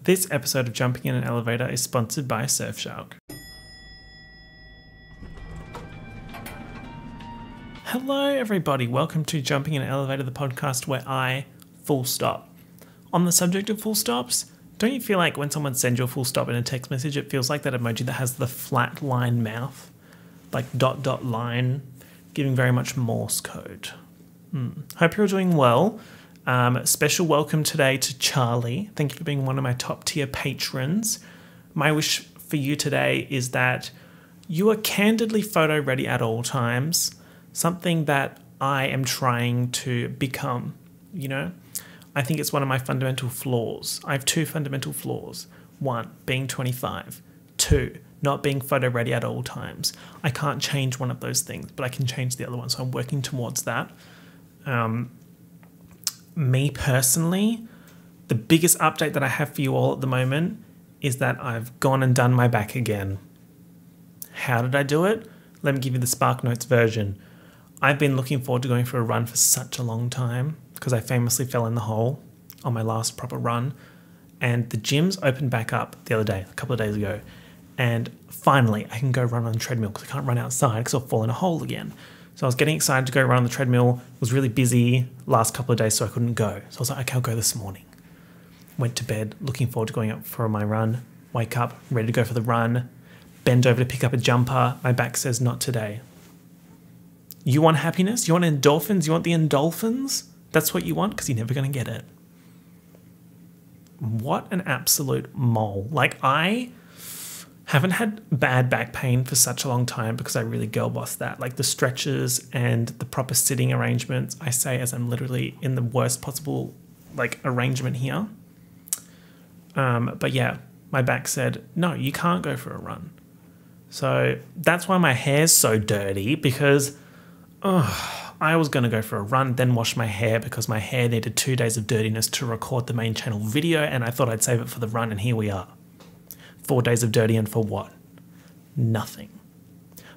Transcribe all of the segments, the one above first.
This episode of Jumping in an Elevator is sponsored by Surfshark. Hello everybody, welcome to Jumping in an Elevator, the podcast where I full stop. On the subject of full stops, don't you feel like when someone sends you a full stop in a text message, it feels like that emoji that has the flat line mouth? Like ... line, giving very much Morse code. Hope you're doing well. Special welcome today to Charlie. Thank you for being one of my top tier patrons. My wish for you today is that you are candidly photo ready at all times. Something that I am trying to become, you know? I think it's one of my fundamental flaws. I have two fundamental flaws. One, being 25. Two, not being photo ready at all times. I can't change one of those things, but I can change the other one. So I'm working towards that. Me personally, the biggest update that I have for you all at the moment is that I've gone and done my back again. How did I do it? Let me give you the Spark Notes version. I've been looking forward to going for a run for such a long time because I famously fell in the hole on my last proper run, and the gyms opened back up the other day, a couple of days ago, and finally I can go run on the treadmill because I can't run outside because I'll fall in a hole again. So I was getting excited to go run on the treadmill. It was really busy last couple of days, so I couldn't go. So I was like, okay, I'll go this morning. Went to bed, looking forward to going up for my run. Wake up, ready to go for the run. Bend over to pick up a jumper. My back says, not today. You want happiness? You want endorphins? You want the endorphins? That's what you want? Because you're never going to get it. What an absolute mole. Like, I haven't had bad back pain for such a long time because I really girl bossed that. Like the stretches and the proper sitting arrangements, I say as I'm literally in the worst possible like arrangement here. But yeah, my back said, no, you can't go for a run. So that's why my hair's so dirty because I was going to go for a run, then wash my hair because my hair needed 2 days of dirtiness to record the main channel video, and I thought I'd save it for the run, and here we are. 4 days of dirty, and for what? Nothing.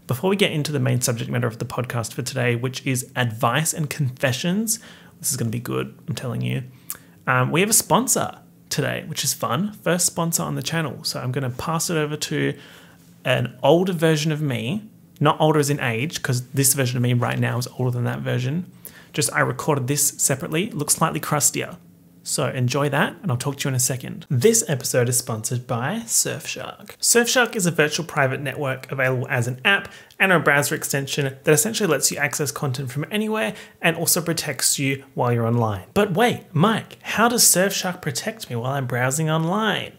Before we get into the main subject matter of the podcast for today, which is advice and confessions, this is going to be good, I'm telling you. We have a sponsor today, which is fun. First sponsor on the channel. So I'm going to pass it over to an older version of me. Not older as in age, because this version of me right now is older than that version. Just I recorded this separately. It looks slightly crustier. So enjoy that, and I'll talk to you in a second. This episode is sponsored by Surfshark. Surfshark is a virtual private network available as an app and a browser extension that essentially lets you access content from anywhere and also protects you while you're online. But wait, Mike, how does Surfshark protect me while I'm browsing online?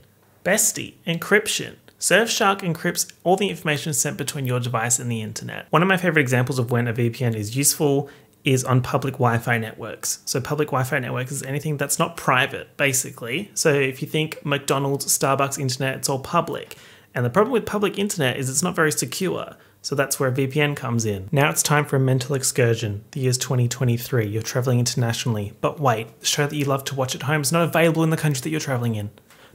Bestie, encryption. Surfshark encrypts all the information sent between your device and the internet. One of my favorite examples of when a VPN is useful is on public Wi-Fi networks. So public Wi-Fi networks is anything that's not private, basically. So if you think McDonald's, Starbucks, internet, it's all public. And the problem with public internet is it's not very secure. So that's where a VPN comes in. Now it's time for a mental excursion. The year's 2023. You're traveling internationally. But wait, the show that you love to watch at home is not available in the country that you're traveling in.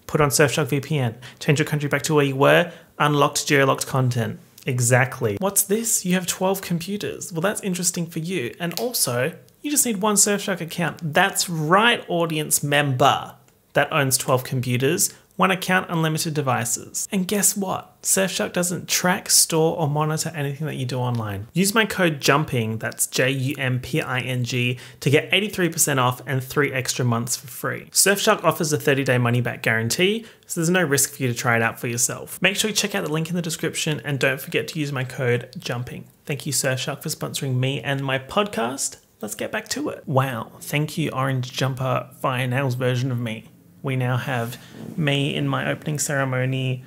Put on Surfshark VPN. Change your country back to where you were. Unlocked geo-locked content. Exactly. What's this? You have 12 computers. Well, that's interesting for you. And also, you just need one Surfshark account. That's right, audience member that owns 12 computers, one account, unlimited devices. And guess what? Surfshark doesn't track, store, or monitor anything that you do online. Use my code JUMPING, that's JUMPING, to get 83% off and 3 extra months for free. Surfshark offers a 30-day money-back guarantee, so there's no risk for you to try it out for yourself. Make sure you check out the link in the description and don't forget to use my code JUMPING. Thank you, Surfshark, for sponsoring me and my podcast. Let's get back to it. Wow, thank you, Orange Jumper Fire Nails version of me. We now have me in my opening ceremony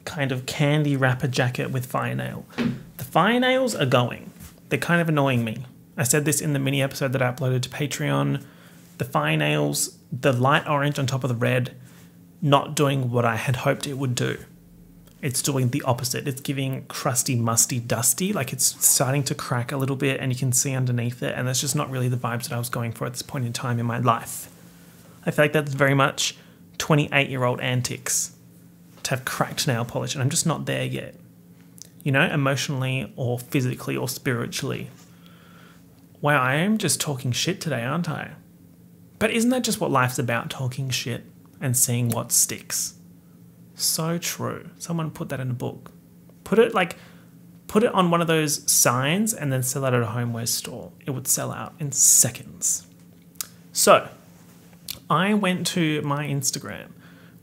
kind of candy wrapper jacket with fire nail. The fire nails are going. They're kind of annoying me. I said this in the mini episode that I uploaded to Patreon. The fire nails, the light orange on top of the red, not doing what I had hoped it would do. It's doing the opposite. It's giving crusty, musty, dusty, like it's starting to crack a little bit and you can see underneath it, and that's just not really the vibes that I was going for at this point in time in my life. I feel like that's very much 28-year-old antics to have cracked nail polish, and I'm just not there yet. You know, emotionally or physically or spiritually. Wow, I am just talking shit today, aren't I? But isn't that just what life's about, talking shit? and seeing what sticks. So true. Someone put that in a book. Put it on one of those signs and then sell it at a homeware store. It would sell out in seconds. So I went to my Instagram,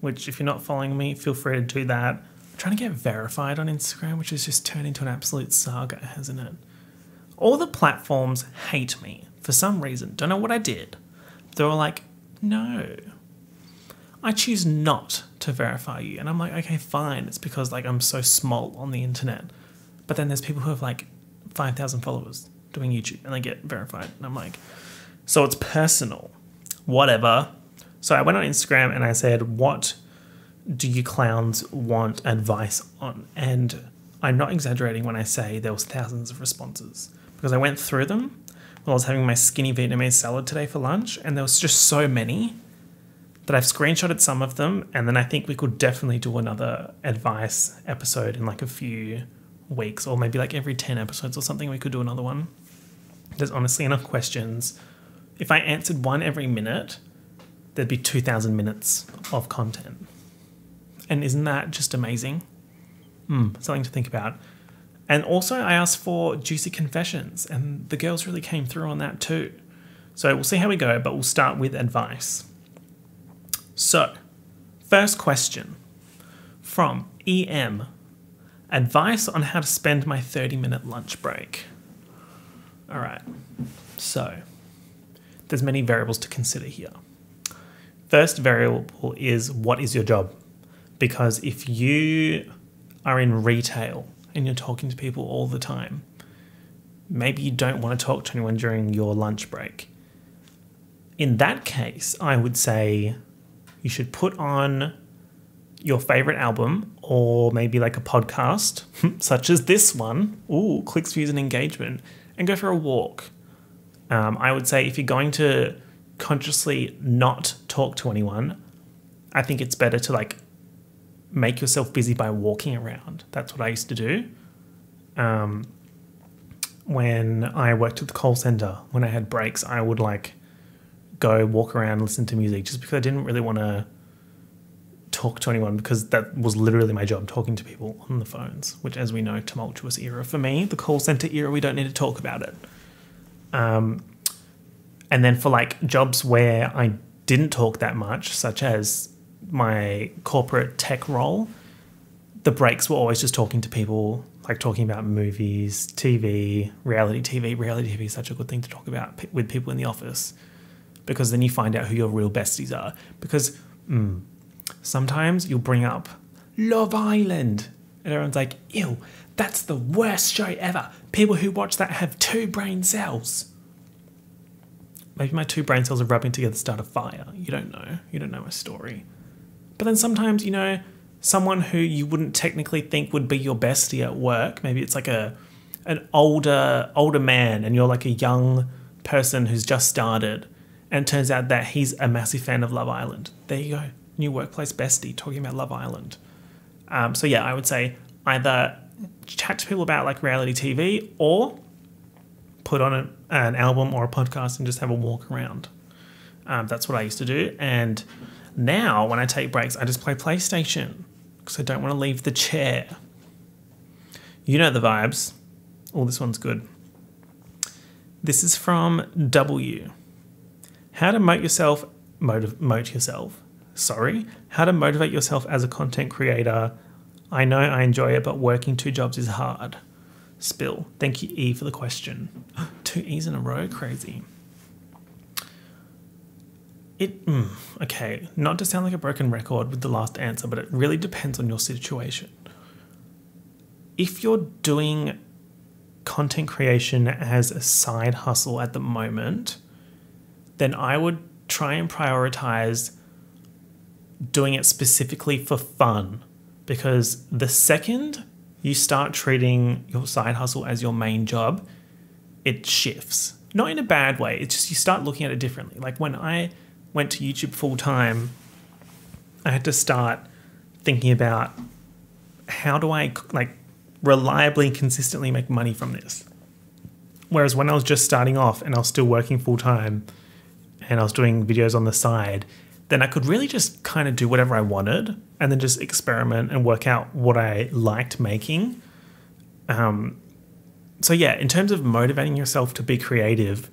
which if you're not following me, feel free to do that. I'm trying to get verified on Instagram, which has just turned into an absolute saga, hasn't it? All the platforms hate me for some reason. Don't know what I did. They were like, no, I choose not to verify you. And I'm like, okay, fine. It's because like I'm so small on the internet. But then there's people who have like 5,000 followers doing YouTube and they get verified. And I'm like, so it's personal, whatever. So I went on Instagram and I said, what do you clowns want advice on? And I'm not exaggerating when I say there was thousands of responses because I went through them while I was having my skinny Vietnamese salad today for lunch. And there was just so many that I've screenshotted some of them. And then I think we could definitely do another advice episode in like a few weeks, or maybe like every 10 episodes or something, we could do another one. There's honestly enough questions. If I answered one every minute, there'd be 2,000 minutes of content. And isn't that just amazing? Something to think about. And also I asked for juicy confessions and the girls really came through on that too. So we'll see how we go, but we'll start with advice. So, first question from EM. Advice on how to spend my 30-minute lunch break. All right, so there's many variables to consider here. First variable is what is your job? Because if you are in retail and you're talking to people all the time, maybe you don't want to talk to anyone during your lunch break. In that case, I would say you should put on your favorite album or maybe like a podcast, such as this one, clicks, views, and engagement, and go for a walk. I would say if you're going to consciously not talk to anyone, I think it's better to like make yourself busy by walking around. That's what I used to do. When I worked at the call center, when I had breaks, I would like go walk around, listen to music, just because I didn't really want to talk to anyone, because that was literally my job, talking to people on the phones, which, as we know, tumultuous era for me. The call center era, we don't need to talk about it. And then for like jobs where I didn't talk that much, such as my corporate tech role, the breaks were always just talking to people, like talking about movies, TV, reality TV. Reality TV is such a good thing to talk about with people in the office, because then you find out who your real besties are. Because sometimes you'll bring up Love Island and everyone's like, ew, that's the worst show ever. People who watch that have 2 brain cells. Maybe my 2 brain cells are rubbing together to start a fire. You don't know. You don't know my story. But then sometimes, you know, someone who you wouldn't technically think would be your bestie at work, maybe it's like an older man and you're like a young person who's just started, and it turns out that he's a massive fan of Love Island. There you go. New workplace bestie talking about Love Island. So yeah, I would say either chat to people about like reality TV or put on an album or a podcast and just have a walk around. That's what I used to do. And now when I take breaks, I just play PlayStation because I don't want to leave the chair. You know the vibes. Oh, this one's good. This is from W. How to motivate yourself. How to motivate yourself as a content creator. I know I enjoy it, but working 2 jobs is hard. Spill. Thank you, E, for the question. 2 E's in a row? Crazy. Okay, not to sound like a broken record with the last answer, but it really depends on your situation. If you're doing content creation as a side hustle at the moment, then I would try and prioritize doing it specifically for fun, because the second you start treating your side hustle as your main job, it shifts. Not in a bad way, it's just you start looking at it differently. Like when I went to YouTube full time, I had to start thinking about how do I like reliably and consistently make money from this. Whereas when I was just starting off and I was still working full time and I was doing videos on the side, then I could really just kind of do whatever I wanted and then just experiment and work out what I liked making. So yeah, in terms of motivating yourself to be creative,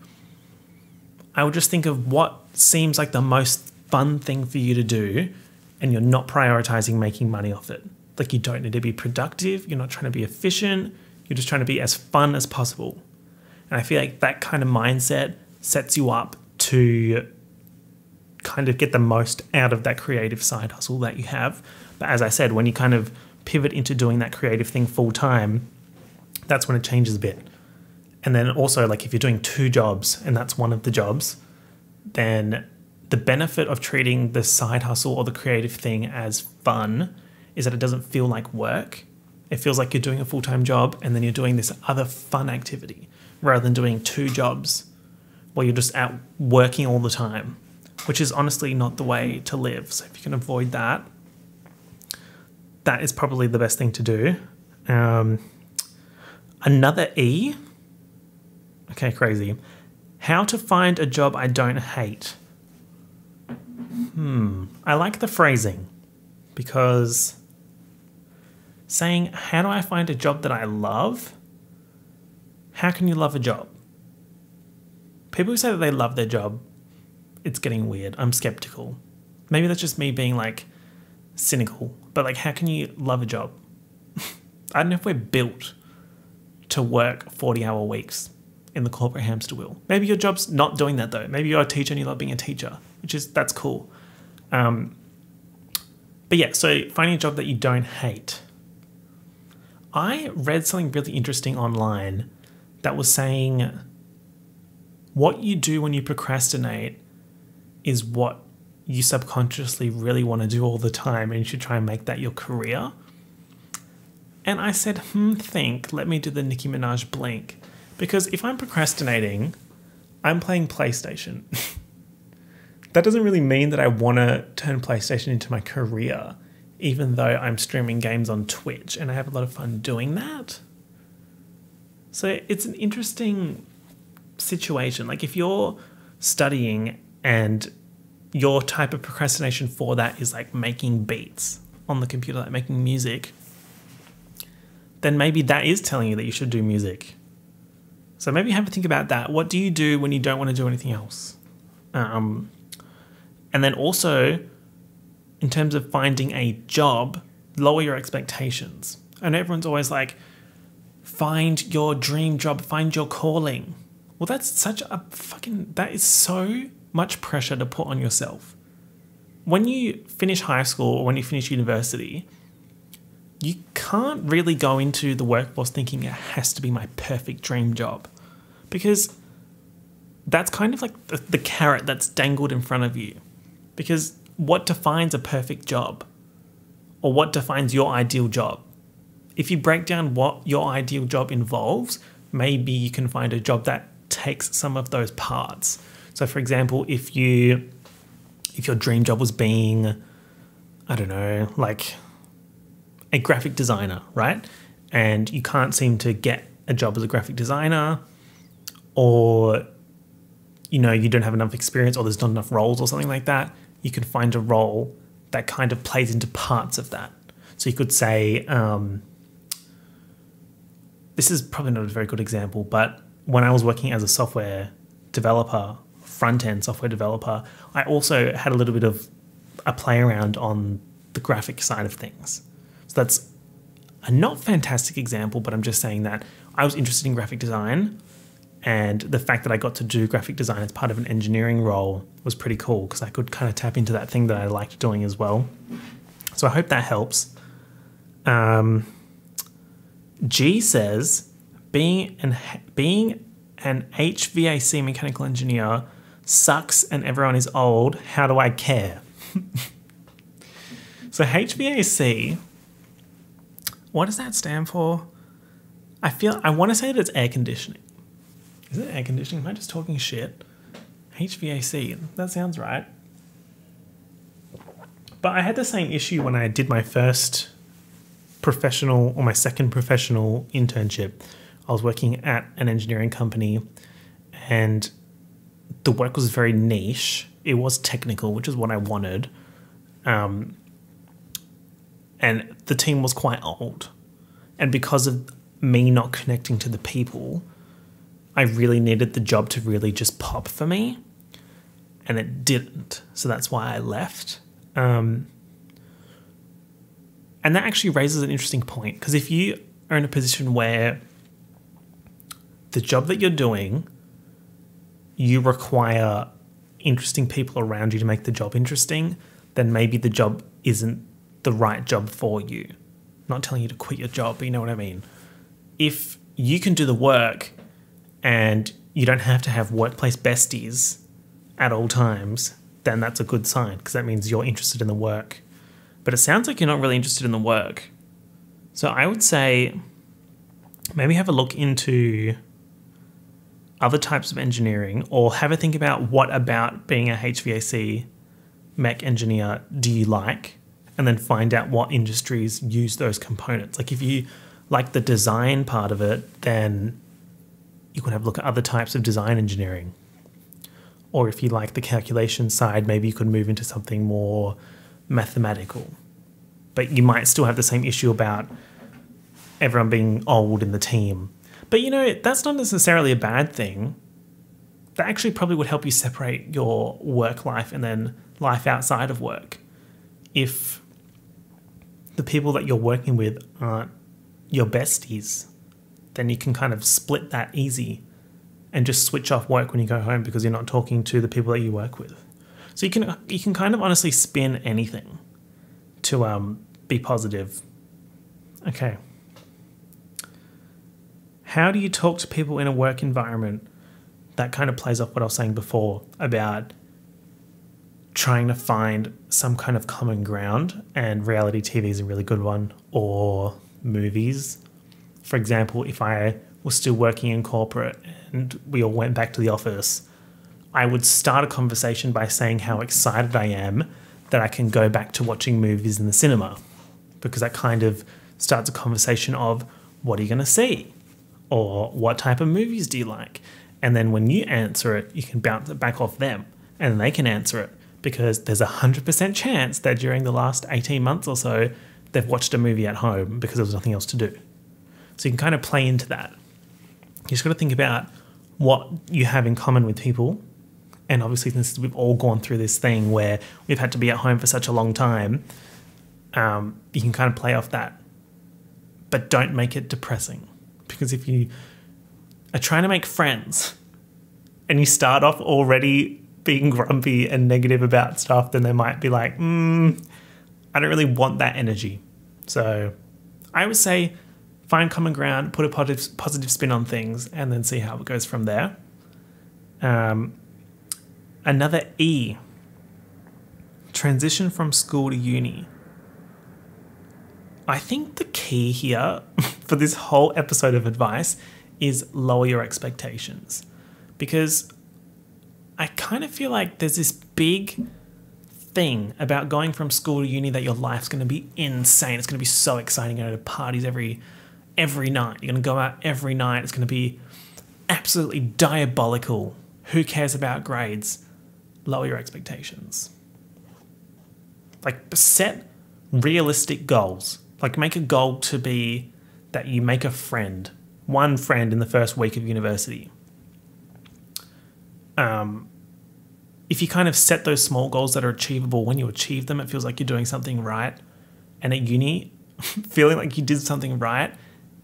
I would just think of what seems like the most fun thing for you to do, and you're not prioritizing making money off it. Like, you don't need to be productive. You're not trying to be efficient. You're just trying to be as fun as possible. And I feel like that kind of mindset sets you up to kind of get the most out of that creative side hustle that you have. But as I said, when you kind of pivot into doing that creative thing full time, that's when it changes a bit. And then also, like, if you're doing 2 jobs and that's one of the jobs, then the benefit of treating the side hustle or the creative thing as fun is that it doesn't feel like work. It feels like you're doing a full-time job and then you're doing this other fun activity rather than doing 2 jobs where you're just out working all the time, which is honestly not the way to live. So if you can avoid that, that is probably the best thing to do. Another E. Okay, crazy. How to find a job I don't hate. I like the phrasing, because saying, how do I find a job that I love? How can you love a job? People who say that they love their job, it's getting weird. I'm skeptical. Maybe that's just me being like cynical, but like, how can you love a job? I don't know if we're built to work 40-hour weeks in the corporate hamster wheel. Maybe your job's not doing that though. Maybe you're a teacher and you love being a teacher, that's cool. But yeah, so finding a job that you don't hate. I read something really interesting online that was saying what you do when you procrastinate is what you subconsciously really want to do all the time, and you should try and make that your career. And I said, let me do the Nicki Minaj blink. Because if I'm procrastinating, I'm playing PlayStation. That doesn't really mean that I want to turn PlayStation into my career, even though I'm streaming games on Twitch and I have a lot of fun doing that. So it's an interesting situation. Like, if you're studying and your type of procrastination for that is like making beats on the computer, like making music, then maybe that is telling you that you should do music. So maybe have a think about that. What do you do when you don't want to do anything else? And then also, in terms of finding a job, lower your expectations. And everyone's always like, find your dream job, find your calling. Well, that's such a that is so much pressure to put on yourself. When you finish high school or when you finish university, you can't really go into the workforce thinking it has to be my perfect dream job, because that's kind of like the carrot that's dangled in front of you. Because what defines a perfect job, or what defines your ideal job? If you break down what your ideal job involves, maybe you can find a job that takes some of those parts. So for example, if your dream job was being, I don't know, like a graphic designer, right? And you can't seem to get a job as a graphic designer, or you don't have enough experience, or there's not enough roles or something like that, you can find a role that kind of plays into parts of that. So you could say, this is probably not a very good example, but when I was working as a software developer, front-end software developer, I also had a little bit of a play around on the graphic side of things. So that's a not fantastic example, but I'm just saying that I was interested in graphic design, and the fact that I got to do graphic design as part of an engineering role was pretty cool, because I could kind of tap into that thing that I liked doing as well. So I hope that helps. G says, being an HVAC mechanical engineer sucks and everyone is old. How do I care? So HVAC, what does that stand for? I want to say that it's air conditioning. Is it air conditioning? Am I just talking shit? HVAC, that sounds right. But I had the same issue when I did my first professional, or my second professional internship. I was working at an engineering company, and the work was very niche. it was technical, which is what I wanted. And the team was quite old. And because of me not connecting to the people, I really needed the job to really just pop for me. And it didn't. So that's why I left. And that actually raises an interesting point, because if you are in a position where the job that you're doing, you require interesting people around you to make the job interesting, then maybe the job isn't the right job for you. Not telling you to quit your job, but you know what I mean. If you can do the work and you don't have to have workplace besties at all times, then that's a good sign, because that means you're interested in the work. But it sounds like you're not really interested in the work. So I would say maybe have a look into other types of engineering, or have a think about what about being a HVAC mech engineer do you like, and then find out what industries use those components. Like if you like the design part of it, then you could have a look at other types of design engineering. Or if you like the calculation side, maybe you could move into something more mathematical. But you might still have the same issue about everyone being old in the team. But you know, that's not necessarily a bad thing. That actually probably would help you separate your work life and then life outside of work. If the people that you're working with aren't your besties, then you can kind of split that easy and just switch off work when you go home, because you're not talking to the people that you work with. So you can kind of honestly spin anything to be positive. Okay. How do you talk to people in a work environment? That kind of plays off what I was saying before about trying to find some kind of common ground, and reality TV is a really good one, or movies. For example, if I was still working in corporate and we all went back to the office, I would start a conversation by saying how excited I am that I can go back to watching movies in the cinema, because that kind of starts a conversation of, what are you going to see? Or what type of movies do you like? And then when you answer it, you can bounce it back off them, and then they can answer it, because there's 100% chance that during the last 18 months or so, they've watched a movie at home because there was nothing else to do. So you can kind of play into that. You just got to think about what you have in common with people. And obviously, since we've all gone through this thing where we've had to be at home for such a long time, you can kind of play off that. But don't make it depressing. Because if you are trying to make friends and you start off already being grumpy and negative about stuff, then they might be like, I don't really want that energy. So I would say find common ground, put a positive spin on things, and then see how it goes from there. Another E, transition from school to uni. I think the key here for this whole episode of advice is lower your expectations, because I kind of feel like there's this big thing about going from school to uni that your life's going to be insane. It's going to be so exciting. You're going to parties every night. You're going to go out every night. It's going to be absolutely diabolical. Who cares about grades? Lower your expectations. Like, set realistic goals. Like, make a goal to be that you make a friend, one friend in the first week of university. If you kind of set those small goals that are achievable, when you achieve them, it feels like you're doing something right. And at uni, feeling like you did something right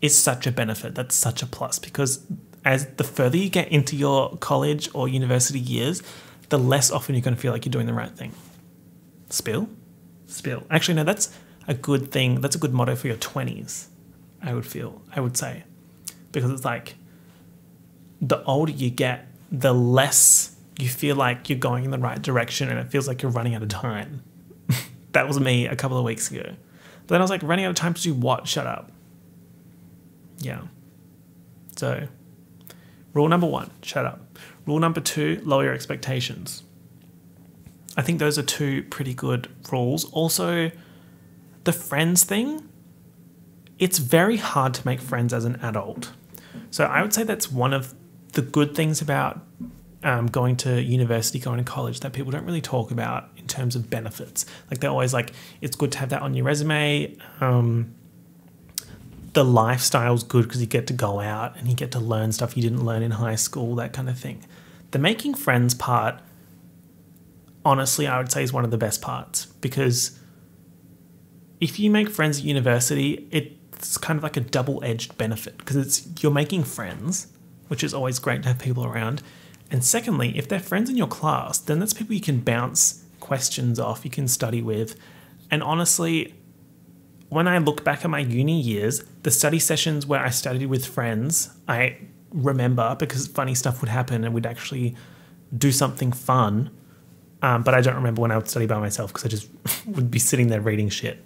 is such a benefit. That's such a plus, because as the further you get into your college or university years, the less often you're going to feel like you're doing the right thing. Spill. Actually, no, that's a good thing. That's a good motto for your 20s, I would say. Because it's like, the older you get, the less you feel like you're going in the right direction, and it feels like you're running out of time. That was me a couple of weeks ago. But then I was like, running out of time to do what? Shut up. Yeah. So, rule number 1, shut up. Rule number 2, lower your expectations. I think those are 2 pretty good rules. Also, the friends thing, it's very hard to make friends as an adult. So I would say that's one of the good things about going to university, going to college that people don't really talk about in terms of benefits. Like they're always like, it's good to have that on your resume. The lifestyle's good because you get to go out and you get to learn stuff you didn't learn in high school, that kind of thing. The making friends part, honestly, I would say is one of the best parts, because if you make friends at university, it's kind of like a double-edged benefit, because you're making friends, which is always great to have people around. And secondly, if they're friends in your class, then that's people you can bounce questions off, you can study with. And honestly, when I look back at my uni years, the study sessions where I studied with friends, I remember because funny stuff would happen and we'd actually do something fun. But I don't remember when I would study by myself because I just would be sitting there reading shit.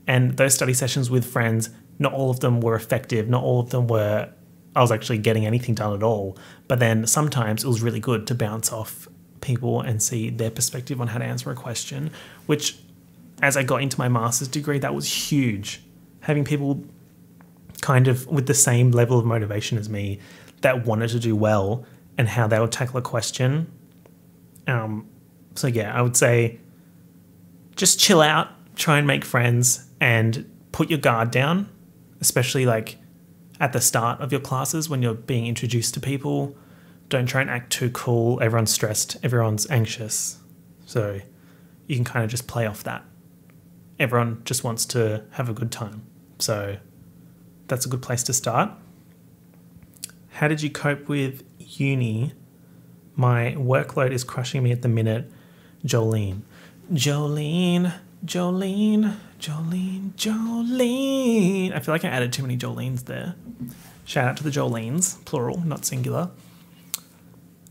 And those study sessions with friends, not all of them were effective. Not all of them were, I was actually getting anything done at all. But then sometimes it was really good to bounce off people and see their perspective on how to answer a question, which as I got into my master's degree, that was huge. Having people kind of with the same level of motivation as me that wanted to do well and how they would tackle a question. So yeah, I would say just chill out, try and make friends and put your guard down, especially like at the start of your classes when you're being introduced to people. Don't try and act too cool. Everyone's stressed, everyone's anxious. So you can kind of just play off that. Everyone just wants to have a good time. So that's a good place to start. How did you cope with uni? My workload is crushing me at the minute. Jolene. I feel like I added too many Jolenes there. Shout out to the Jolenes, plural, not singular.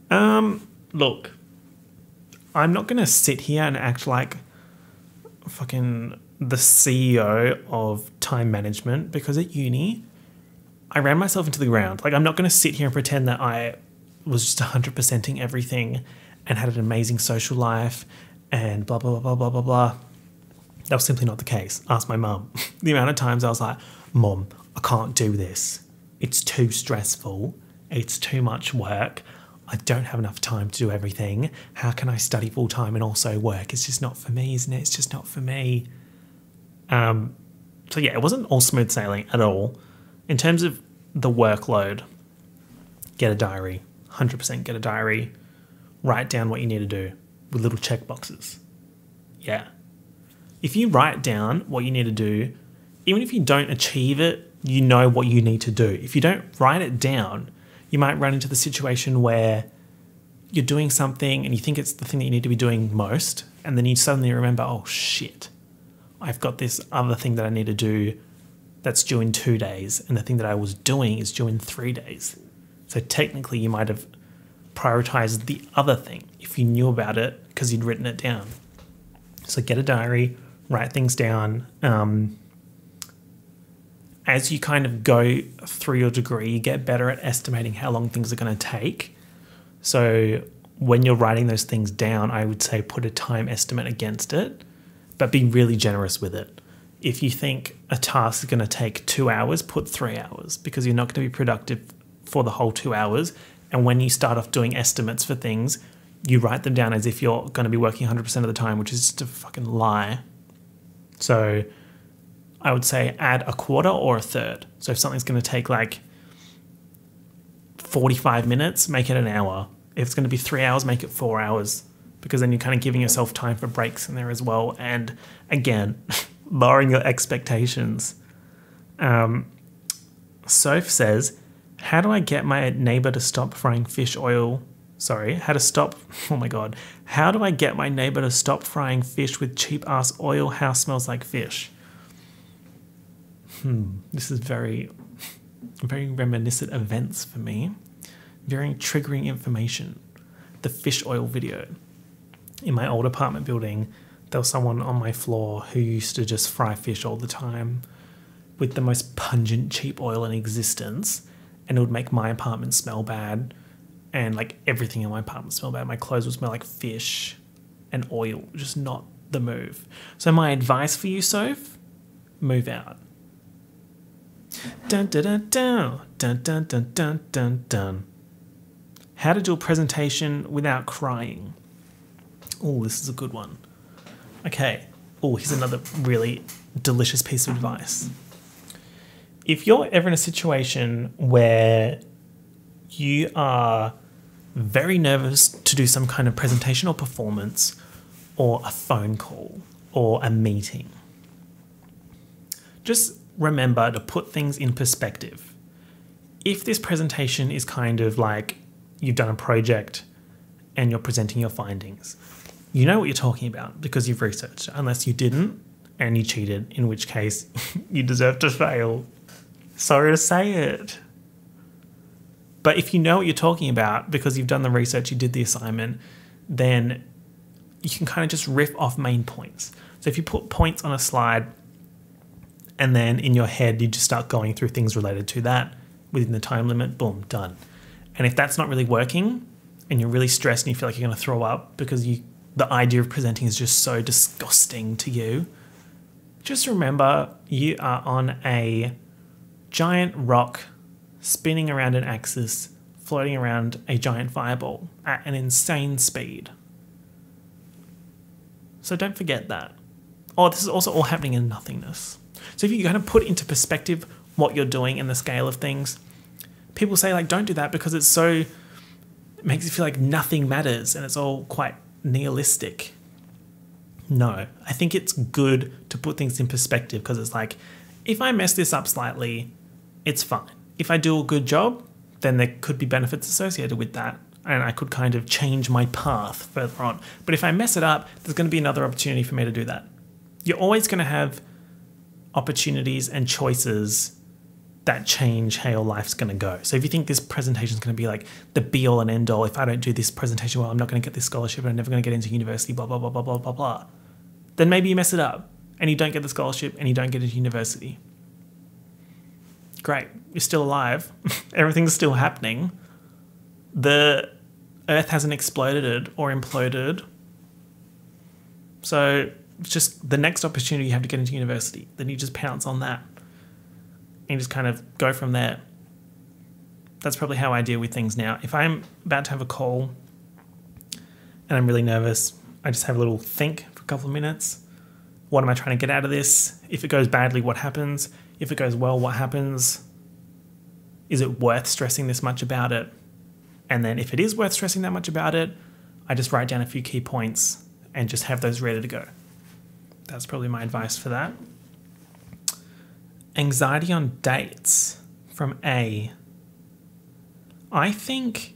Look, I'm not going to sit here and act like fucking the CEO of time management, because at uni, I ran myself into the ground. Like, I'm not going to sit here and pretend that I was just 100%ing everything and had an amazing social life and blah, blah, blah, blah, blah, blah. That was simply not the case. Ask my mum. The amount of times I was like, Mum, I can't do this. It's too stressful. It's too much work. I don't have enough time to do everything. How can I study full time and also work? It's just not for me, isn't it? It's just not for me. So yeah, it wasn't all smooth sailing at all. In terms of the workload, get a diary. 100% get a diary. Write down what you need to do with little check boxes. Yeah. If you write down what you need to do, even if you don't achieve it, you know what you need to do. If you don't write it down, you might run into the situation where you're doing something and you think it's the thing that you need to be doing most, and then you suddenly remember, oh shit, I've got this other thing that I need to do that's due in 2 days, and the thing that I was doing is due in 3 days. So technically you might have prioritized the other thing if you knew about it because you'd written it down. So get a diary, write things down. As you kind of go through your degree, you get better at estimating how long things are going to take. So when you're writing those things down, I would say put a time estimate against it, but be really generous with it. If you think a task is going to take 2 hours, put 3 hours, because you're not going to be productive for the whole 2 hours. And when you start off doing estimates for things, you write them down as if you're going to be working 100% of the time, which is just a fucking lie. So I would say add a quarter or a third. So if something's going to take like 45 minutes, make it an hour. If it's going to be 3 hours, make it 4 hours, because then you're kind of giving yourself time for breaks in there as well. And again, lowering your expectations. Soph says, how do I get my neighbor to stop frying fish oil? Sorry, how do I get my neighbor to stop frying fish with cheap ass oil? House smells like fish. This is very reminiscent events for me. Very triggering information. The fish oil video. In my old apartment building, there was someone on my floor who used to just fry fish all the time with the most pungent cheap oil in existence, and it would make my apartment smell bad, and like everything in my apartment smell bad. My clothes would smell like fish and oil, just not the move. So my advice for you, Soph, move out. Dun dun dun dun dun dun dun dun dun dun. How to do a presentation without crying. Oh, this is a good one. Okay. Oh, here's another really delicious piece of advice. If you're ever in a situation where you are very nervous to do some kind of presentation or performance or a phone call or a meeting, just remember to put things in perspective. If this presentation is kind of like you've done a project and you're presenting your findings, you know what you're talking about because you've researched, unless you didn't and you cheated, in which case you deserve to fail. Sorry to say it. But if you know what you're talking about because you've done the research, you did the assignment, then you can kind of just riff off main points. So if you put points on a slide and then in your head you just start going through things related to that within the time limit, boom, done. And if that's not really working and you're really stressed and you feel like you're going to throw up because the idea of presenting is just so disgusting to you, just remember you are on a giant rock spinning around an axis, floating around a giant fireball at an insane speed. So don't forget that. Oh, this is also all happening in nothingness. So if you kind of put into perspective what you're doing in the scale of things, people say like, don't do that because it makes you feel like nothing matters and it's all quite nihilistic. No, I think it's good to put things in perspective because it's like, if I mess this up slightly, it's fine. If I do a good job, then there could be benefits associated with that and I could kind of change my path further on. But if I mess it up, there's going to be another opportunity for me to do that. You're always going to have opportunities and choices that change how your life's going to go. So if you think this presentation is going to be like the be all and end all, if I don't do this presentation well, I'm not going to get this scholarship and I'm never going to get into university, blah, blah, blah, blah, blah, blah, blah, then maybe you mess it up and you don't get the scholarship and you don't get into university. Great, you're still alive. Everything's still happening. The earth hasn't exploded or imploded. So it's just the next opportunity you have to get into university. Then you just pounce on that. And you just kind of go from there. That's probably how I deal with things now. If I'm about to have a call and I'm really nervous, I just have a little think for a couple of minutes. What am I trying to get out of this? If it goes badly, what happens? If it goes well, what happens? Is it worth stressing this much about it? And then if it is worth stressing that much about it, I just write down a few key points and just have those ready to go. That's probably my advice for that. Anxiety on dates from A. I think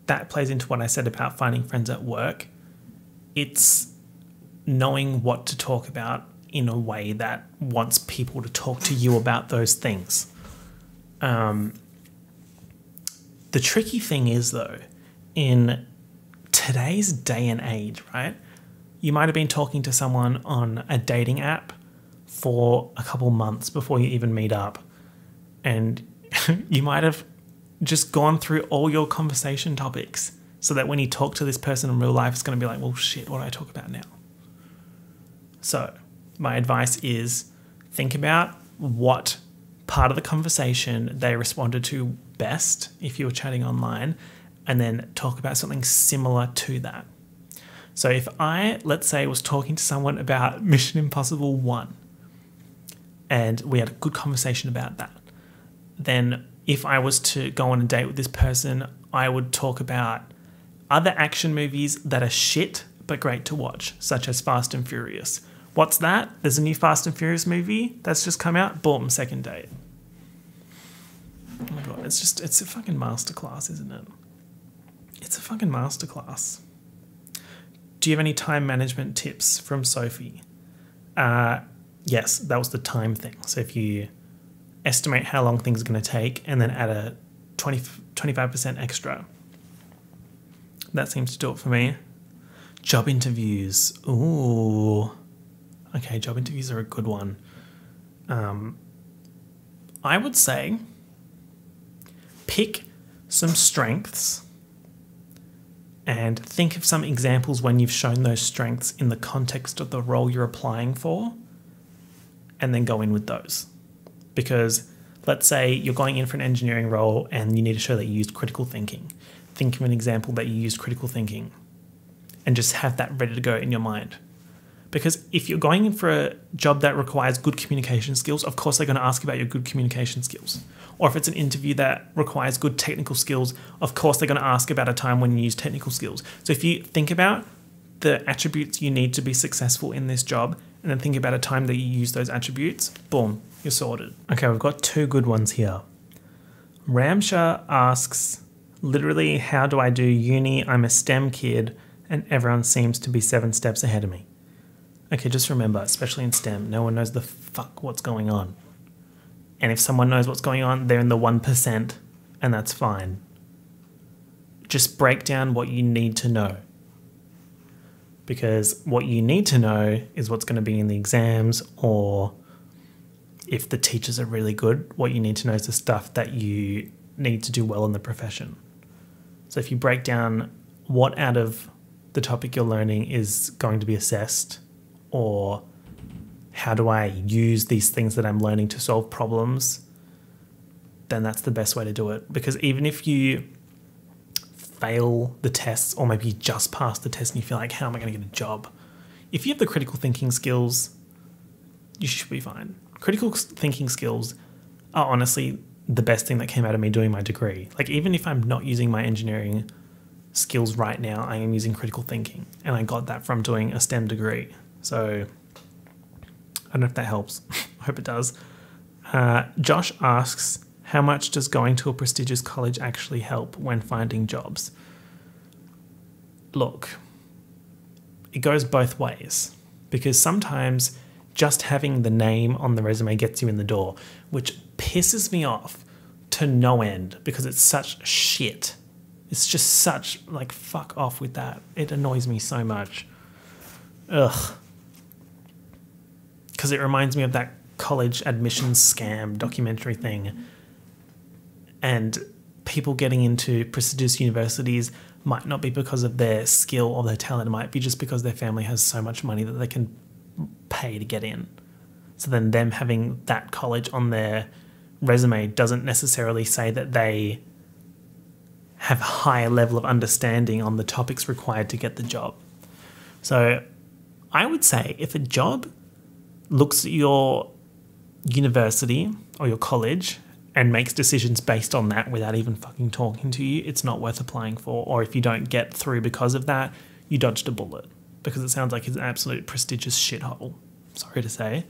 that plays into what I said about finding friends at work. It's knowing what to talk about in a way that wants people to talk to you about those things. The tricky thing is, though, in today's day and age, right? You might have been talking to someone on a dating app for a couple months before you even meet up. And you might have just gone through all your conversation topics so that when you talk to this person in real life, it's going to be like, well, shit, what do I talk about now? So my advice is think about what part of the conversation they responded to best if you were chatting online, and then talk about something similar to that. So if I, let's say, was talking to someone about Mission Impossible 1 and we had a good conversation about that, then if I was to go on a date with this person, I would talk about other action movies that are shit but great to watch, such as Fast and Furious. What's that? There's a new Fast and Furious movie that's just come out. Boom, second date. Oh my God, it's a fucking masterclass, isn't it? It's a fucking masterclass. Do you have any time management tips from Sophie? Yes, that was the time thing. So if you estimate how long things are going to take and then add a 25% extra, that seems to do it for me. Job interviews. Ooh. Okay, job interviews are a good one. I would say pick some strengths and think of some examples when you've shown those strengths in the context of the role you're applying for, and then go in with those. Because let's say you're going in for an engineering role and you need to show that you used critical thinking. think of an example that you used critical thinking and just have that ready to go in your mind. Because if you're going in for a job that requires good communication skills, of course they're going to ask about your good communication skills. Or if it's an interview that requires good technical skills, of course they're going to ask about a time when you use technical skills. So if you think about the attributes you need to be successful in this job and then think about a time that you use those attributes, boom, you're sorted. Okay, we've got 2 good ones here. Ramsha asks, literally, how do I do uni? I'm a STEM kid and everyone seems to be 7 steps ahead of me. Okay, just remember, especially in STEM, no one knows the fuck what's going on. And if someone knows what's going on, they're in the 1%, and that's fine. Just break down what you need to know. Because what you need to know is what's going to be in the exams, or if the teachers are really good, what you need to know is the stuff that you need to do well in the profession. So if you break down what out of the topic you're learning is going to be assessed, or how do I use these things that I'm learning to solve problems, then that's the best way to do it. Because even if you fail the tests, or maybe you just pass the test and you feel like, how am I going to get a job? If you have the critical thinking skills, you should be fine. Critical thinking skills are honestly the best thing that came out of me doing my degree. Like, even if I'm not using my engineering skills right now, I am using critical thinking. And I got that from doing a STEM degree. So I don't know if that helps. I hope it does. Josh asks, how much does going to a prestigious college actually help when finding jobs? Look, it goes both ways, because sometimes just having the name on the resume gets you in the door, which pisses me off to no end because it's such shit. It's just such, like, fuck off with that. It annoys me so much. Ugh. Because it reminds me of that college admissions scam documentary thing. And people getting into prestigious universities might not be because of their skill or their talent. It might be just because their family has so much money that they can pay to get in. So then them having that college on their resume doesn't necessarily say that they have a higher level of understanding on the topics required to get the job. So I would say if a job looks at your university or your college and makes decisions based on that without even fucking talking to you, it's not worth applying for. Or if you don't get through because of that, you dodged a bullet, because it sounds like it's an absolute prestigious shithole. Sorry to say.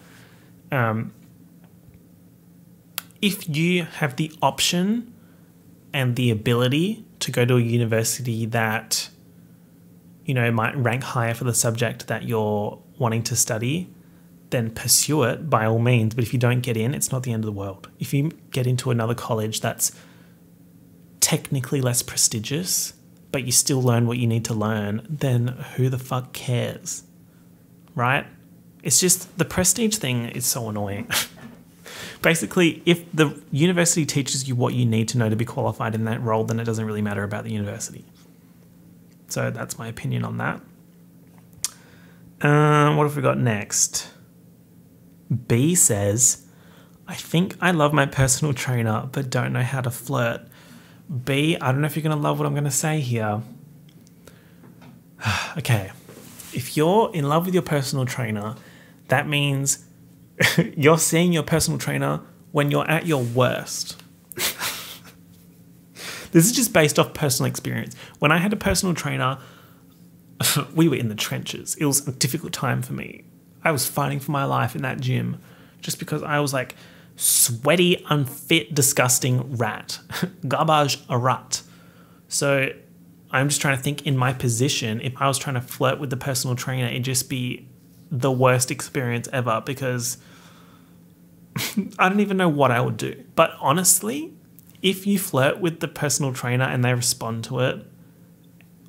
If you have the option and the ability to go to a university that, you know, might rank higher for the subject that you're wanting to study, then pursue it by all means. But if you don't get in, it's not the end of the world. If you get into another college that's technically less prestigious, but you still learn what you need to learn, then who the fuck cares, right? It's just the prestige thing is so annoying. Basically, if the university teaches you what you need to know to be qualified in that role, then it doesn't really matter about the university. So that's my opinion on that. What have we got next? B says, I think I love my personal trainer, but don't know how to flirt. B, I don't know if you're going to love what I'm going to say here. Okay. If you're in love with your personal trainer, that means you're seeing your personal trainer when you're at your worst. This is just based off personal experience. When I had a personal trainer, we were in the trenches. It was a difficult time for me. I was fighting for my life in that gym just because I was like sweaty, unfit, disgusting rat. Garbage a rat. So I'm just trying to think in my position, if I was trying to flirt with the personal trainer, it'd just be the worst experience ever, because I don't even know what I would do. But honestly, if you flirt with the personal trainer and they respond to it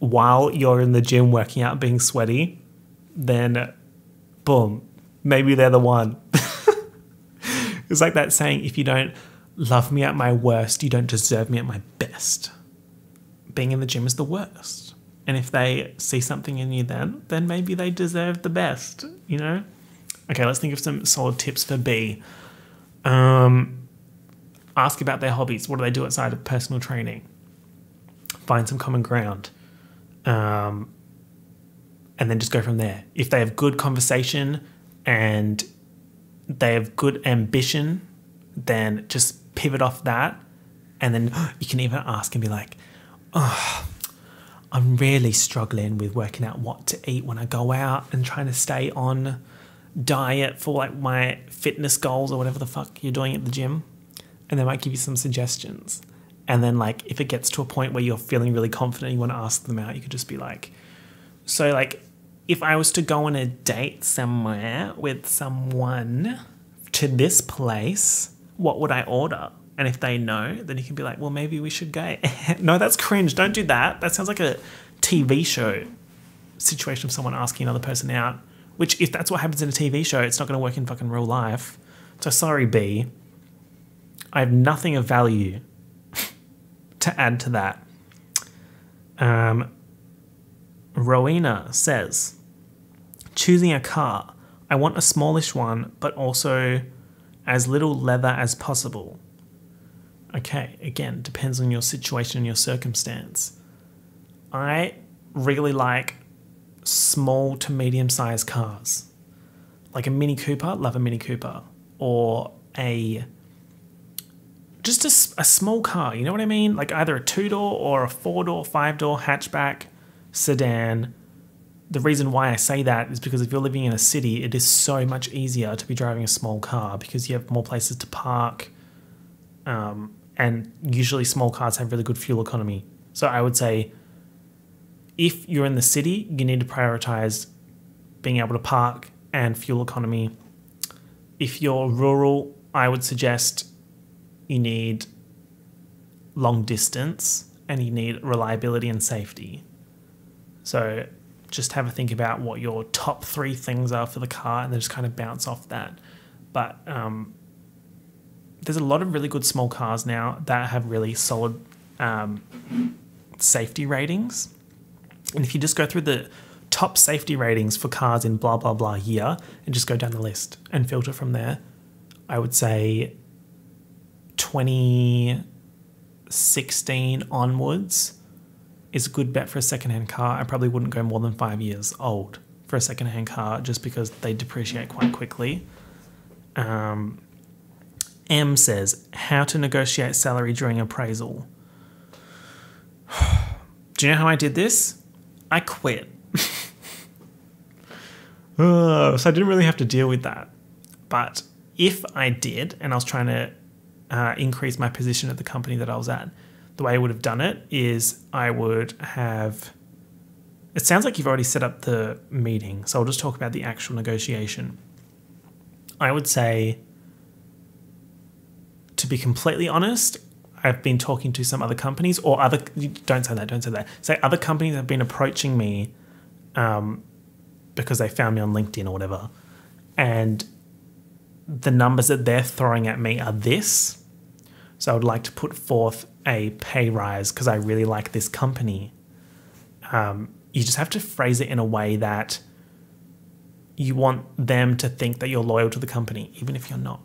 while you're in the gym working out being sweaty, then boom, maybe they're the one. It's like that saying, if you don't love me at my worst, you don't deserve me at my best. Being in the gym is the worst. And if they see something in you then maybe they deserve the best, you know? Okay, let's think of some solid tips for B. Ask about their hobbies. What do they do outside of personal training? find some common ground, and then just go from there. If they have good conversation and they have good ambition, then just pivot off that. And then you can even ask and be like, oh, I'm really struggling with working out what to eat when I go out and trying to stay on diet for like my fitness goals or whatever the fuck you're doing at the gym. And they might give you some suggestions. And then like if it gets to a point where you're feeling really confident, you want to ask them out, you could just be like, so like if I was to go on a date somewhere with someone to this place, what would I order? And if they know, then you can be like, well, maybe we should go. No, that's cringe. Don't do that. That sounds like a TV show situation of someone asking another person out, which if that's what happens in a TV show, it's not going to work in fucking real life. So sorry, B. I have nothing of value to add to that. Rowena says, choosing a car. I want a smallish one, but also as little leather as possible. Okay, again, depends on your situation and your circumstance. I really like small to medium-sized cars. Like a Mini Cooper, love a Mini Cooper. Or just a small car, you know what I mean? Like either a 2-door or a 4-door, 5-door hatchback sedan. The reason why I say that is because if you're living in a city, it is so much easier to be driving a small car because you have more places to park. And usually small cars have really good fuel economy. So I would say if you're in the city, you need to prioritize being able to park and fuel economy. If you're rural, I would suggest you need long distance and you need reliability and safety. So just have a think about what your top 3 things are for the car and then just kind of bounce off that. But there's a lot of really good small cars now that have really solid safety ratings. And if you just go through the top safety ratings for cars in blah, blah, blah year and just go down the list and filter from there, I would say 2016 onwards is a good bet for a secondhand car. I probably wouldn't go more than 5 years old for a secondhand car just because they depreciate quite quickly. M says, how to negotiate salary during appraisal. Do you know how I did this? I quit. So I didn't really have to deal with that. But if I did, and I was trying to increase my position at the company that I was at, the way I would have done it is I would have... It sounds like you've already set up the meeting, so I'll just talk about the actual negotiation. I would say, to be completely honest, I've been talking to some other companies or other... Don't say that. Say other companies have been approaching me because they found me on LinkedIn or whatever. And the numbers that they're throwing at me are this. So I would like to put forth a pay rise because I really like this company. You just have to phrase it in a way that you want them to think that you're loyal to the company, even if you're not.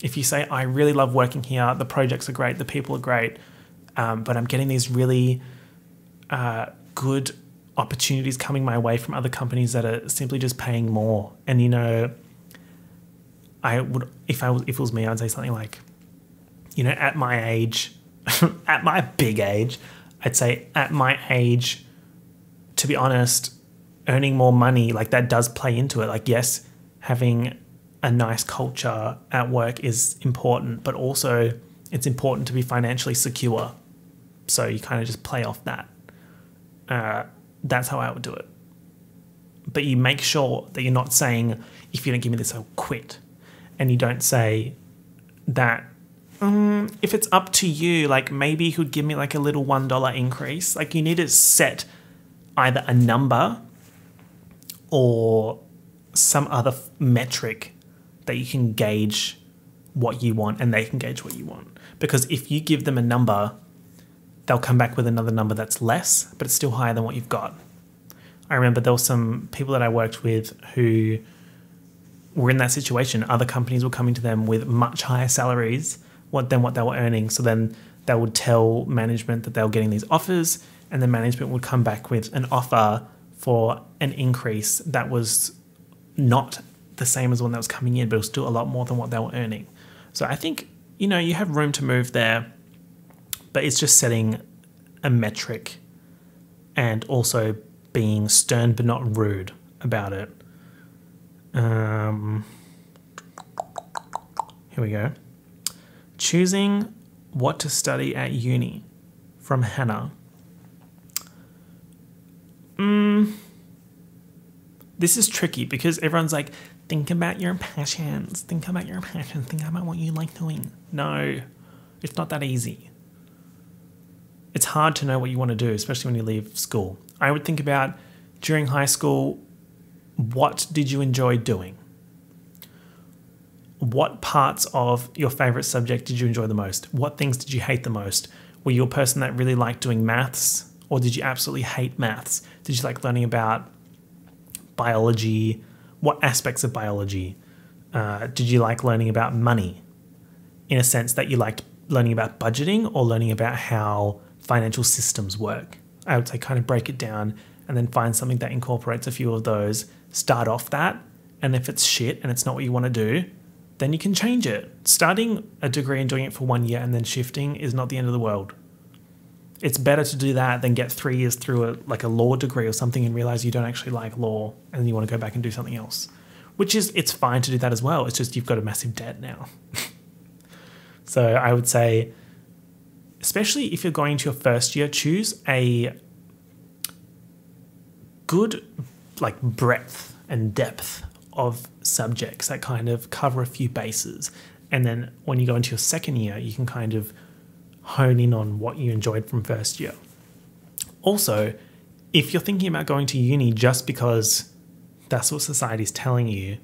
If you say, I really love working here, the projects are great, the people are great, but I'm getting these really good opportunities coming my way from other companies that are simply just paying more. And, you know, I would, if it was me, I'd say something like, you know, at my age, at my big age, I'd say at my age, to be honest, earning more money, like that does play into it. Like, yes, having a nice culture at work is important, but also it's important to be financially secure. So you kind of just play off that. That's how I would do it. But you make sure that you're not saying, if you don't give me this, I'll quit. And you don't say that, if it's up to you, like maybe you could give me like a little $1 increase. Like you need to set either a number or some other metric that you can gauge what you want and they can gauge what you want. Because if you give them a number, they'll come back with another number that's less, but it's still higher than what you've got. I remember there were some people that I worked with who were in that situation. Other companies were coming to them with much higher salaries than what they were earning. So then they would tell management that they were getting these offers, and the management would come back with an offer for an increase that was not the same as one that was coming in, but it was still a lot more than what they were earning. So I think, you know, you have room to move there, but it's just setting a metric and also being stern but not rude about it. Here we go. Choosing what to study at uni, from Hannah. This is tricky because everyone's like, think about your passions, think about what you like doing. No, it's not that easy. It's hard to know what you want to do, especially when you leave school. I would think about, during high school, what did you enjoy doing? What parts of your favorite subject did you enjoy the most? What things did you hate the most? Were you a person that really liked doing maths, or did you absolutely hate maths? Did you like learning about biology? What aspects of biology? Did you like learning about money, in a sense that you liked learning about budgeting or learning about how financial systems work? I would say kind of break it down and then find something that incorporates a few of those. Start off that, and if it's shit and it's not what you want to do, then you can change it. Starting a degree and doing it for 1 year and then shifting is not the end of the world. It's better to do that than get 3 years through a law degree or something and realize you don't actually like law and then you want to go back and do something else. It's fine to do that as well. It's just you've got a massive debt now. So I would say, especially if you're going into your first year, choose a good breadth and depth of subjects that kind of cover a few bases. And then when you go into your second year, you can kind of hone in on what you enjoyed from first year. Also, if you're thinking about going to uni just because that's what society's telling you,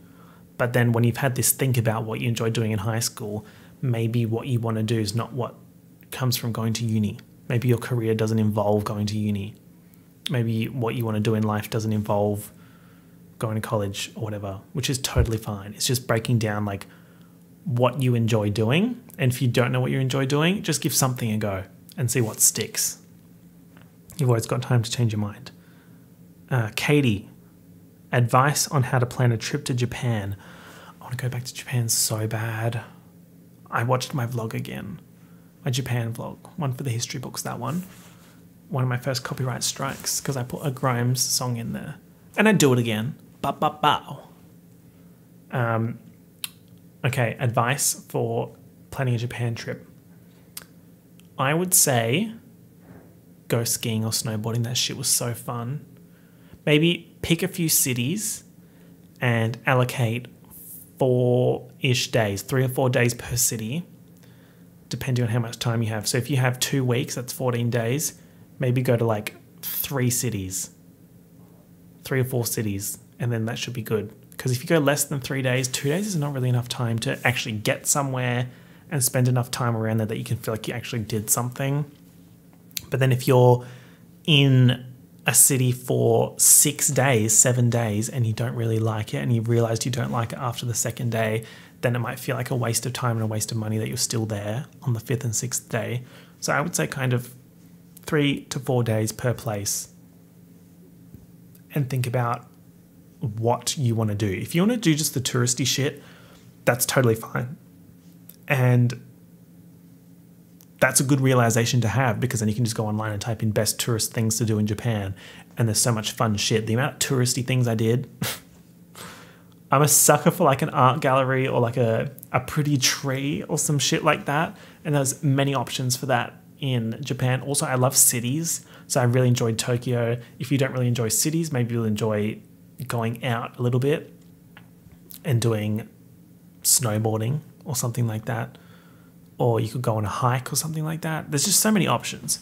but then when you've had this think about what you enjoyed doing in high school, maybe what you want to do is not what comes from going to uni. Maybe your career doesn't involve going to uni. Maybe what you want to do in life doesn't involve going to college or whatever, which is totally fine. It's just breaking down what you enjoy doing. And if you don't know what you enjoy doing, just give something a go and see what sticks. You've always got time to change your mind. Katie, advice on how to plan a trip to Japan. I want to go back to Japan so bad. I watched my vlog again. My Japan vlog. One for the history books, that one. One of my first copyright strikes because I put a Grimes song in there. And I'd do it again. Ba-ba-bow. Okay, advice for planning a Japan trip. I would say go skiing or snowboarding. That shit was so fun. Maybe pick a few cities and allocate 4-ish days, 3 or 4 days per city, depending on how much time you have. So if you have 2 weeks, that's 14 days. Maybe go to 3 cities, 3 or 4 cities, and then that should be good. Because if you go less than 3 days, 2 days is not really enough time to actually get somewhere and spend enough time around there that you can feel like you actually did something. But then if you're in a city for 6 days, 7 days, and you don't really like it, and you realized you don't like it after the second day, then it might feel like a waste of time and a waste of money that you're still there on the 5th and 6th day. So I would say kind of 3 to 4 days per place, and think about what you want to do. If you want to do just the touristy shit, that's totally fine. And that's a good realization to have, because then you can just go online and type in best tourist things to do in Japan, and there's so much fun shit. The amount of touristy things I did. I'm a sucker for an art gallery or a pretty tree or some shit like that. And there's many options for that in Japan. Also, I love cities. So I really enjoyed Tokyo. If you don't really enjoy cities, maybe you'll enjoy going out a little bit and doing snowboarding or something like that. Or you could go on a hike or something like that. There's just so many options.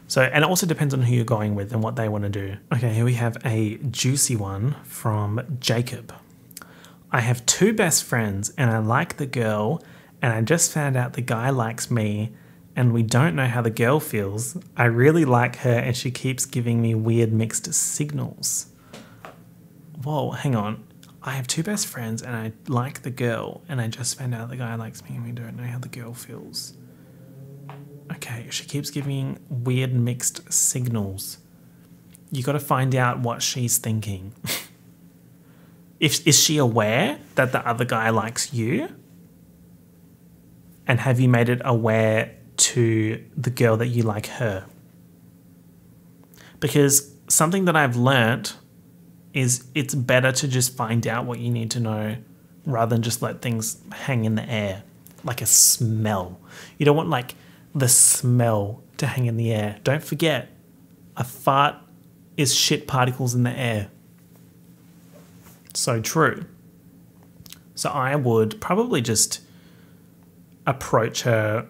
So, and it also depends on who you're going with and what they want to do. Okay, here we have a juicy one from Jacob. I have 2 best friends and I like the girl, and I just found out the guy likes me and we don't know how the girl feels. I really like her and she keeps giving me weird mixed signals. Whoa, hang on. I have 2 best friends and I like the girl, and I just found out the guy likes me and we don't know how the girl feels. Okay, she keeps giving weird mixed signals. You got to find out what she's thinking. Is she aware that the other guy likes you? And have you made it aware to the girl that you like her? Because something that I've learnt is it's better to just find out what you need to know rather than just let things hang in the air, like a smell. You don't want like the smell to hang in the air. Don't forget, a fart is shit particles in the air. So true. So I would probably just approach her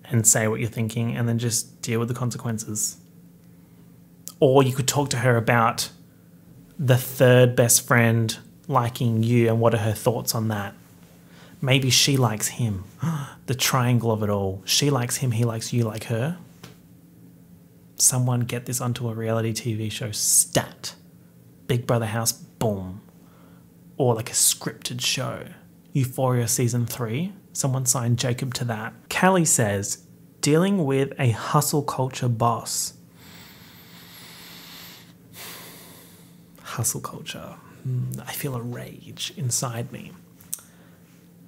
and say what you're thinking and then just deal with the consequences. Or you could talk to her about the third best friend liking you and what are her thoughts on that. Maybe she likes him. The triangle of it all. She likes him, he likes you, like her. Someone get this onto a reality TV show. Stat. Big Brother House, boom. Or like a scripted show. Euphoria Season 3. Someone signed Jacob to that. Callie says, dealing with a hustle culture boss. Hustle culture. I feel a rage inside me.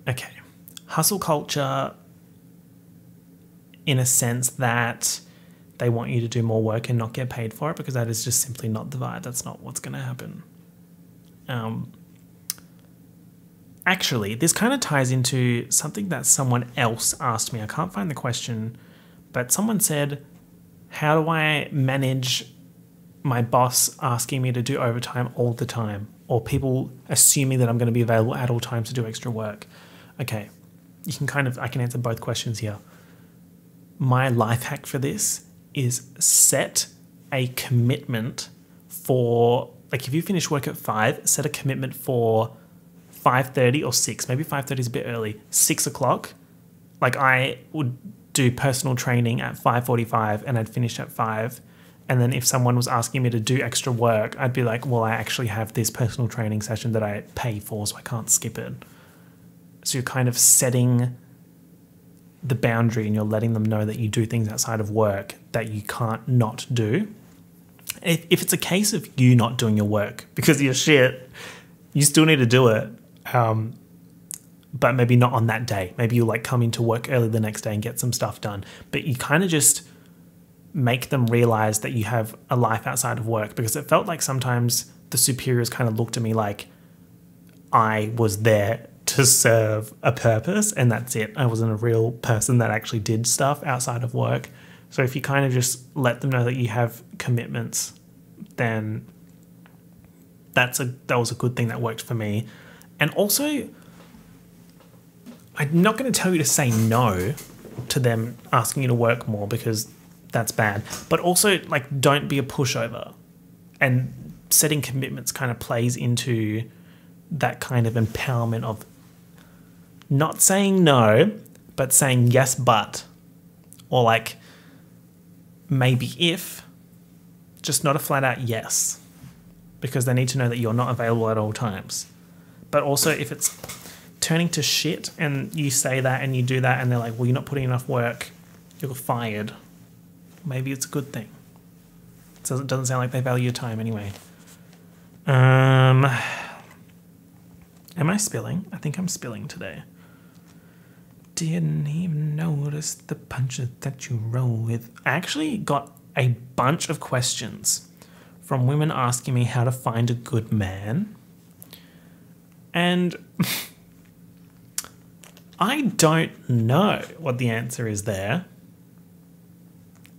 Okay. Hustle culture in a sense that they want you to do more work and not get paid for it, because that is just simply not the vibe. That's not what's going to happen. Actually, this kind of ties into something that someone else asked me. I can't find the question, but someone said, how do I manage my boss asking me to do overtime all the time, or people assuming that I'm going to be available at all times to do extra work? Okay, I can answer both questions here. My life hack for this is set a commitment for, like if you finish work at 5, set a commitment for 5:30 or 6, maybe 5:30 is a bit early, 6 o'clock. Like I would do personal training at 5:45 and I'd finish at 5. And then if someone was asking me to do extra work, I'd be like, well, I actually have this personal training session that I pay for, so I can't skip it. So you're kind of setting the boundary and you're letting them know that you do things outside of work that you can't not do. If it's a case of you not doing your work because you're shit, you still need to do it. But maybe not on that day. Maybe you'll like come into work early the next day and get some stuff done. But you kind of just make them realize that you have a life outside of work, because it felt like sometimes the superiors kind of looked at me like I was there to serve a purpose and that's it. I wasn't a real person that actually did stuff outside of work. So if you kind of just let them know that you have commitments, then that was a good thing that worked for me. And also, I'm not going to tell you to say no to them asking you to work more, because that's bad. But also, like, don't be a pushover. And setting commitments kind of plays into that kind of empowerment of not saying no, but saying yes, but. Or like, maybe if, just not a flat out yes. Because they need to know that you're not available at all times. But also, if it's turning to shit and you say that and you do that and they're like, well, you're not putting enough work, you're fired. Maybe it's a good thing. So it doesn't sound like they value your time anyway. Am I spilling? I think I'm spilling today. Didn't even notice the punches that you roll with. I actually got a bunch of questions from women asking me how to find a good man. And I don't know what the answer is there.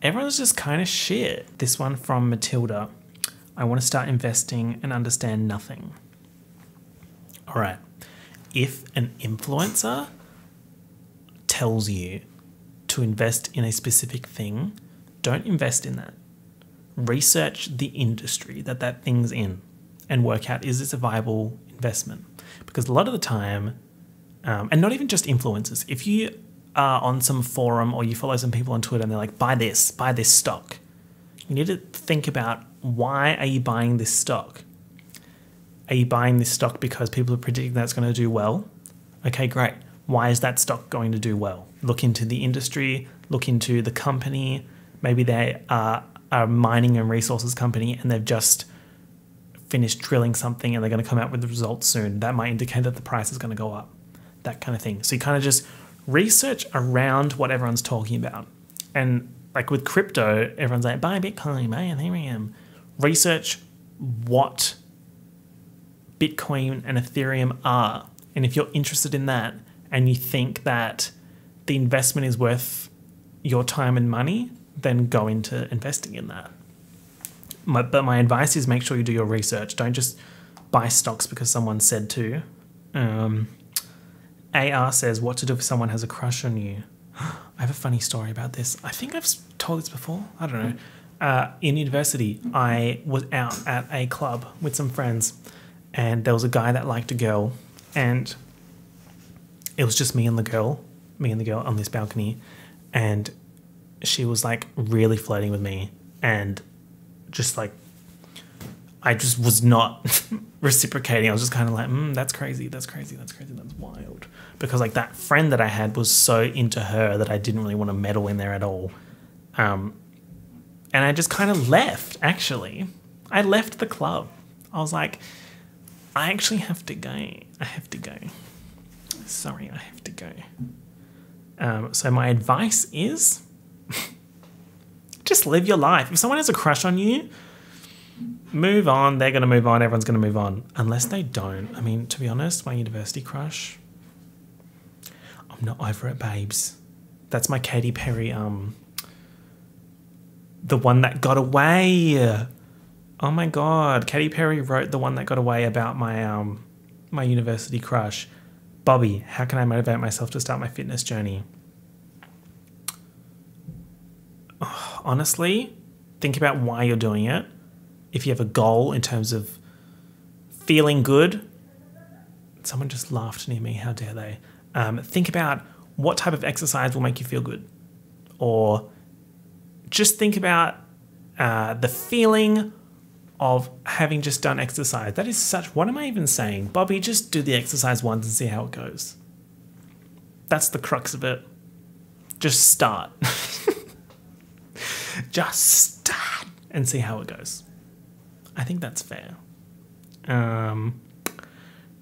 Everyone's just kind of shit. This one from Matilda. I want to start investing and understand nothing. All right. If an influencer tells you to invest in a specific thing, don't invest in that. Research the industry that thing's in and work out, is this a viable investment? Because a lot of the time, and not even just influencers, if you are on some forum or you follow some people on Twitter and they're like, buy this stock, you need to think about, why are you buying this stock? Are you buying this stock because people are predicting that it's going to do well? Okay, great. why is that stock going to do well? Look into the industry, look into the company. Maybe they are a mining and resources company and they've just finished drilling something and they're going to come out with the results soon. That might indicate that the price is going to go up, that kind of thing. So you kind of just research around what everyone's talking about. And like with crypto, everyone's like, buy Bitcoin, buy Ethereum. Research what Bitcoin and Ethereum are. And if you're interested in that and you think that the investment is worth your time and money, then go into investing in that. But my advice is make sure you do your research. Don't just buy stocks because someone said to. AR says, what to do if someone has a crush on you? I have a funny story about this. I think I've told this before. I don't know. In university, I was out at a club with some friends and there was a guy that liked a girl and it was just me and the girl on this balcony, and she was like really flirting with me and just like I just was not reciprocating. I was just kind of like, that's crazy, that's wild. Because like that friend that I had was so into her that I didn't really want to meddle in there at all. And I just kind of left, actually. I left the club. I was like, I actually have to go. I have to go. Sorry, I have to go. So my advice is just live your life. If someone has a crush on you, move on. They're going to move on. Everyone's going to move on. Unless they don't. I mean, to be honest, my university crush, I'm not over it, babes. That's my Katy Perry, the one that got away. Oh my God. Katy Perry wrote The One That Got Away about my, my university crush. Bobby, how can I motivate myself to start my fitness journey? Oh, honestly, think about why you're doing it. If you have a goal in terms of feeling good. Someone just laughed near me. How dare they? Think about what type of exercise will make you feel good. Or just think about the feeling of having just done exercise. That is such... What am I even saying? Bobby, just do the exercise once and see how it goes. That's the crux of it. Just start. Just start and see how it goes. I think that's fair.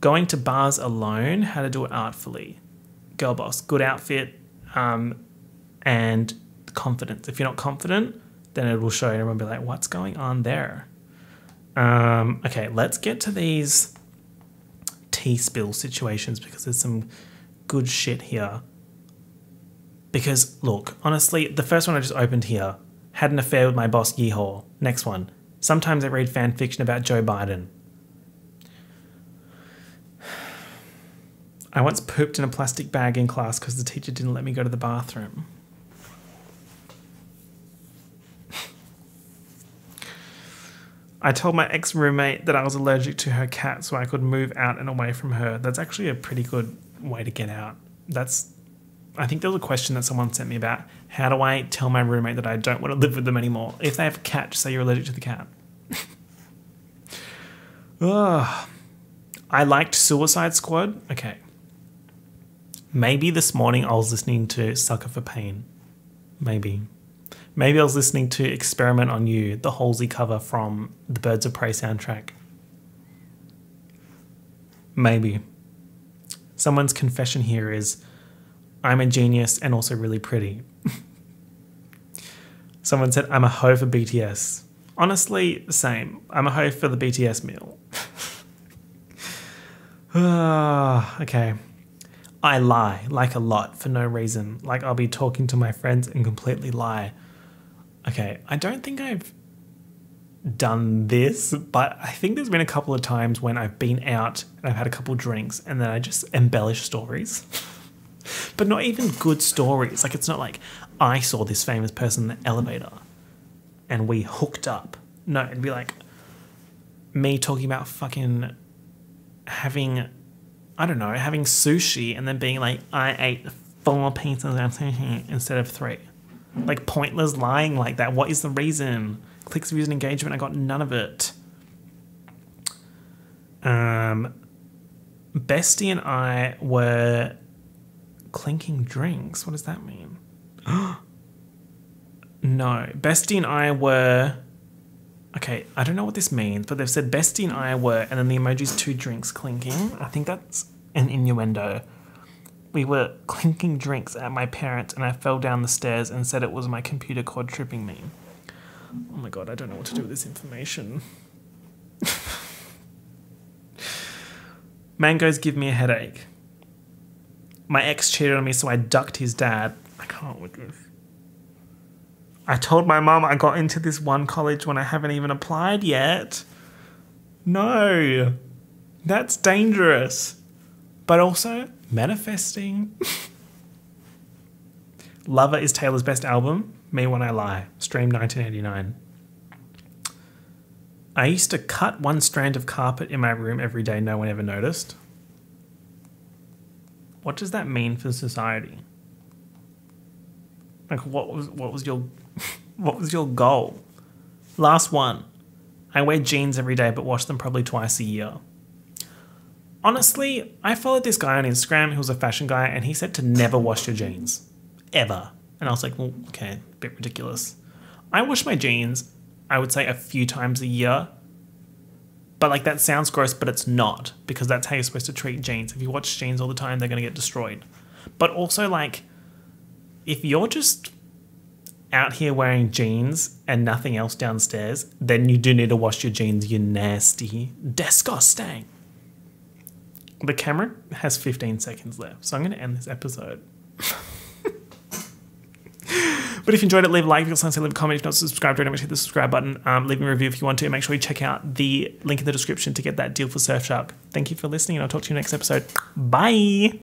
Going to bars alone, how to do it artfully. Girl boss, good outfit, and confidence. If you're not confident, then it will show you and everyone will be like, what's going on there? Okay, let's get to these tea spill situations because there's some good shit here. Because, look, honestly, the first one I just opened here, had an affair with my boss, yeehaw. Next one, sometimes I read fan fiction about Joe Biden. I once pooped in a plastic bag in class because the teacher didn't let me go to the bathroom. I told my ex-roommate that I was allergic to her cat so I could move out and away from her. That's actually a pretty good way to get out. I think there was a question that someone sent me about how do I tell my roommate that I don't want to live with them anymore? If they have a cat, just say you're allergic to the cat. Ugh. I liked Suicide Squad. Okay. Maybe this morning I was listening to Sucker for Pain. Maybe I was listening to Experiment on You, the Halsey cover from the Birds of Prey soundtrack. Maybe. Someone's confession here is, I'm a genius and also really pretty. Someone said, I'm a hoe for BTS. Honestly, same. I'm a hoe for the BTS meal. Okay. I lie, like a lot, for no reason. Like I'll be talking to my friends and completely lie. Okay, I don't think I've done this, but I think there's been a couple of times when I've been out and I've had a couple of drinks and then I just embellish stories. But not even good stories. Like it's not like I saw this famous person in the elevator and we hooked up. No, it'd be like me talking about fucking having, I don't know, having sushi and then being like, I ate 4 pieces of sushi instead of 3. Like pointless lying like that. What is the reason? Clicks, views, and engagement. I got none of it. Bestie and I were Clinking drinks. What does that mean? No. Bestie and I were... Okay, I don't know what this means, but they've said Bestie and I were, and then the emoji's 2 drinks clinking. I think that's an innuendo. We were clinking drinks at my parents, and I fell down the stairs and said it was my computer cord tripping me. Oh my god, I don't know what to do with this information. Mangoes give me a headache. My ex cheated on me, so I ducked his dad. I can't with this. I told my mum I got into this one college when I haven't even applied yet. No, that's dangerous. But also, manifesting. Lover is Taylor's best album. Me When I Lie. Stream 1989. I used to cut 1 strand of carpet in my room every day. No one ever noticed. What does that mean for society? Like, what was your what was your goal? Last one. I wear jeans every day but wash them probably twice a year. Honestly, I followed this guy on Instagram who was a fashion guy, and he said to never wash your jeans. Ever. And I was like, well, okay, a bit ridiculous. I wash my jeans, I would say, a few times a year. But like, that sounds gross, but it's not, because that's how you're supposed to treat jeans. If you watch jeans all the time, they're going to get destroyed. But also, like, if you're just out here wearing jeans and nothing else downstairs, then you do need to wash your jeans, you nasty, disgusting. The camera has 15 seconds left, so I'm going to end this episode. But if you enjoyed it, leave a like. If you want to leave a comment. If you're not subscribed, don't forget to hit the subscribe button. Leave me a review if you want to. Make sure you check out the link in the description to get that deal for Surfshark. Thank you for listening, and I'll talk to you next episode. Bye.